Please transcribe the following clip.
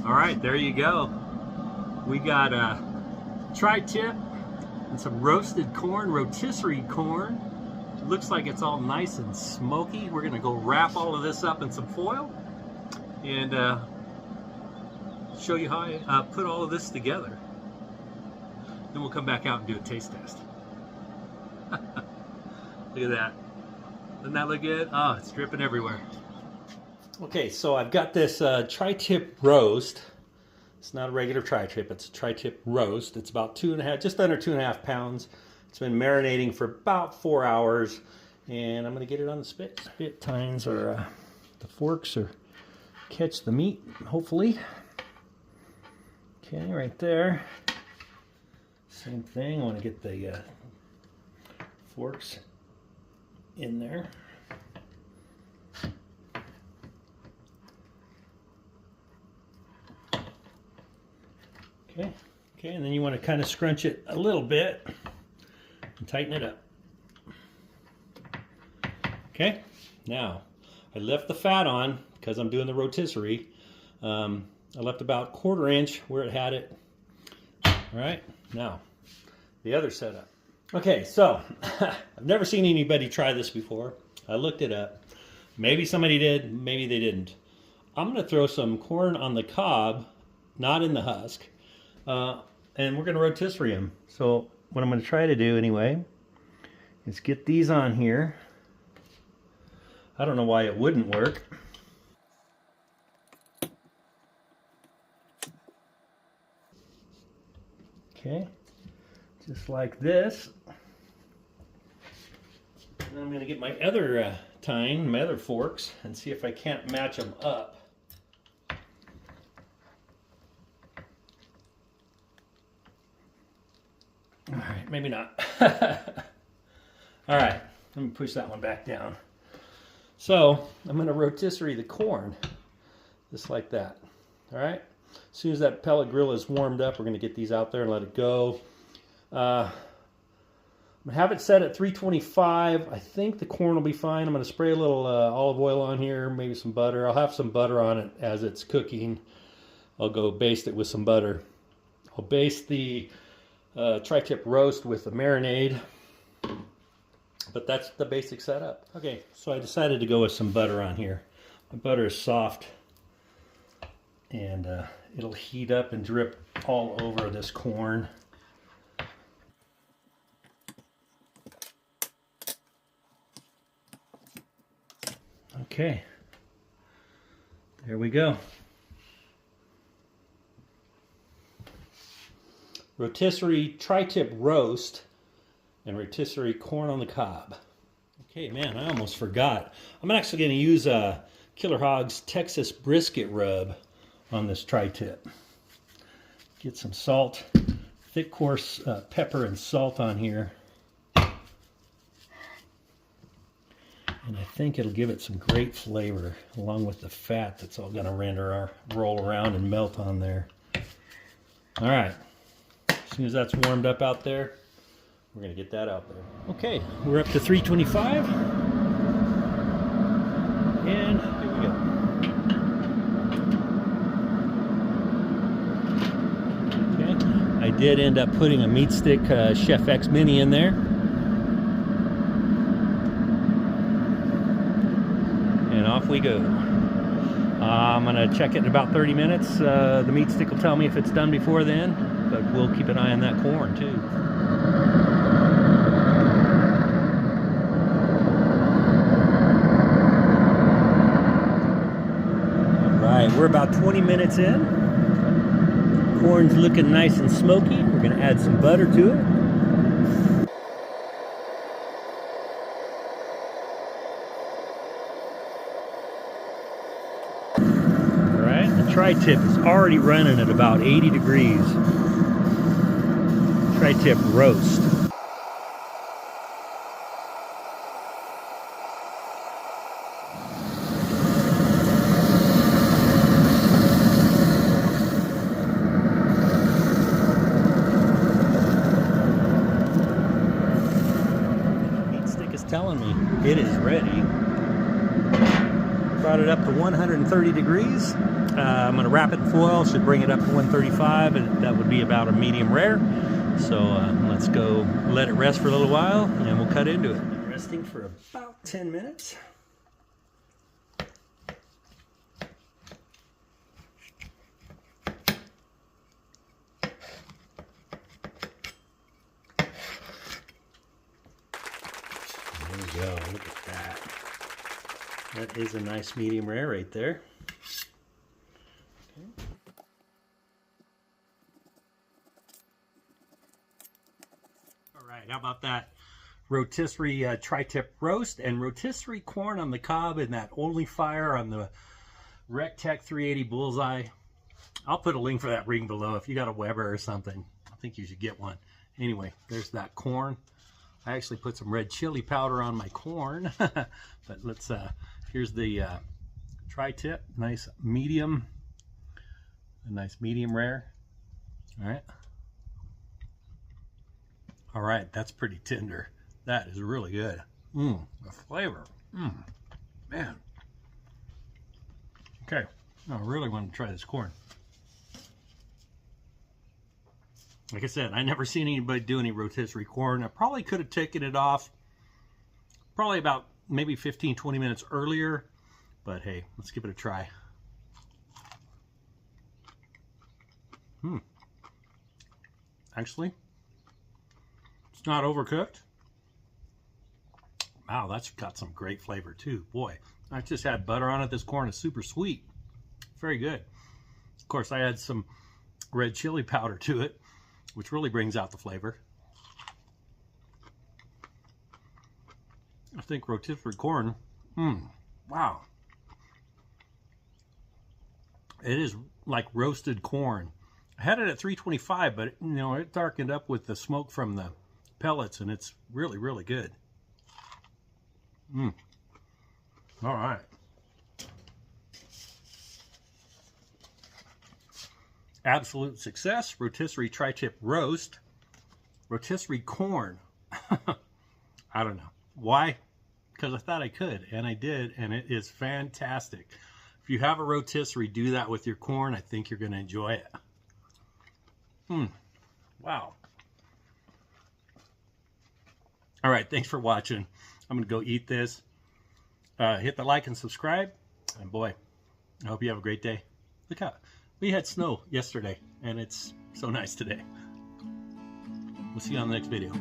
All right, there you go. We got a tri-tip and some roasted corn, rotisserie corn. Looks like it's all nice and smoky. We're gonna go wrap all of this up in some foil and show you how I put all of this together. Then we'll come back out and do a taste test. Look at that. Doesn't that look good? Oh, it's dripping everywhere. Okay, so I've got this tri-tip roast. It's not a regular tri-tip, it's a tri-tip roast. It's about just under 2.5 pounds. It's been marinating for about 4 hours, and I'm gonna get it on the spit. Spit tines or the forks or catch the meat, hopefully. Okay, right there. Same thing, I wanna get the forks in there. Okay, and then you want to kind of scrunch it a little bit and tighten it up. Okay, now I left the fat on because I'm doing the rotisserie. I left about 1/4 inch where it had it. All right, now the other setup. Okay, so I've never seen anybody try this before. I looked it up. Maybe somebody did, maybe they didn't. I'm going to throw some corn on the cob, not in the husk. And we're going to rotisserie them. So what I'm going to try to do anyway is get these on here. I don't know why it wouldn't work. Okay, just like this. And then I'm going to get my other tine, my other forks, and see if I can't match them up. All right, maybe not. All right, let me push that one back down. So I'm going to rotisserie the corn, just like that. All right, as soon as that pellet grill is warmed up, we're going to get these out there and let it go. I'm going to have it set at 325. I think the corn will be fine. I'm going to spray a little olive oil on here, maybe some butter. I'll have some butter on it as it's cooking. I'll go baste it with some butter. I'll baste the tri-tip roast with a marinade, but that's the basic setup. Okay, so I decided to go with some butter on here. My butter is soft, and it'll heat up and drip all over this corn. Okay, there we go. Rotisserie tri-tip roast and rotisserie corn on the cob. Okay, man, I almost forgot. I'm actually going to use Killer Hog's Texas brisket rub on this tri-tip. Get some salt, thick coarse pepper and salt on here. And I think it'll give it some great flavor along with the fat that's all going to roll around and melt on there. All right. As soon as that's warmed up out there, we're going to get that out there. Okay, we're up to 325. And here we go. Okay, I did end up putting a meat stick ChefX Mini in there. And off we go. I'm going to check it in about 30 minutes. The meat stick will tell me if it's done before then, but we'll keep an eye on that corn too. Alright, we're about 20 minutes in. Corn's looking nice and smoky. We're going to add some butter to it. Tri-tip is already running at about 80 degrees. Tri-tip roast. Meat stick is telling me it is ready. Brought it up to 130 degrees. I'm going to wrap it in foil, should bring it up to 135, and that would be about a medium rare. So let's go let it rest for a little while, and we'll cut into it. Resting for about 10 minutes. There we go, look at that. That is a nice medium rare right there. Okay. All right, how about that rotisserie tri-tip roast and rotisserie corn on the cob and that OnlyFire on the Recteq 380 Bullseye. I'll put a link for that ring below if you got a Weber or something. I think you should get one. Anyway, there's that corn. I actually put some red chili powder on my corn. But let's, here's the tri-tip, nice medium, a nice medium rare. All right, that's pretty tender. That is really good. The flavor, man. Okay, I really want to try this corn. Like I said, I never seen anybody do any rotisserie corn. I probably could have taken it off probably about maybe 15-20 minutes earlier, but hey, let's give it a try. Actually, it's not overcooked. Wow, that's got some great flavor too. Boy, I just had butter on it. This corn is super sweet. Very good. Of course, I had some red chili powder to it, which really brings out the flavor. I think rotisserie corn, wow. It is like roasted corn. I had it at 325, but you know, it darkened up with the smoke from the pellets, and it's really, really good. All right. Absolute success. Rotisserie tri-tip roast. Rotisserie corn. I don't know. Why? Because I thought I could, and I did, and it is fantastic. If you have a rotisserie, do that with your corn. I think you're going to enjoy it. Wow. All right, thanks for watching. I'm going to go eat this. Hit the like and subscribe. And boy, I hope you have a great day. Look out. We had snow yesterday, and it's so nice today. We'll see you on the next video.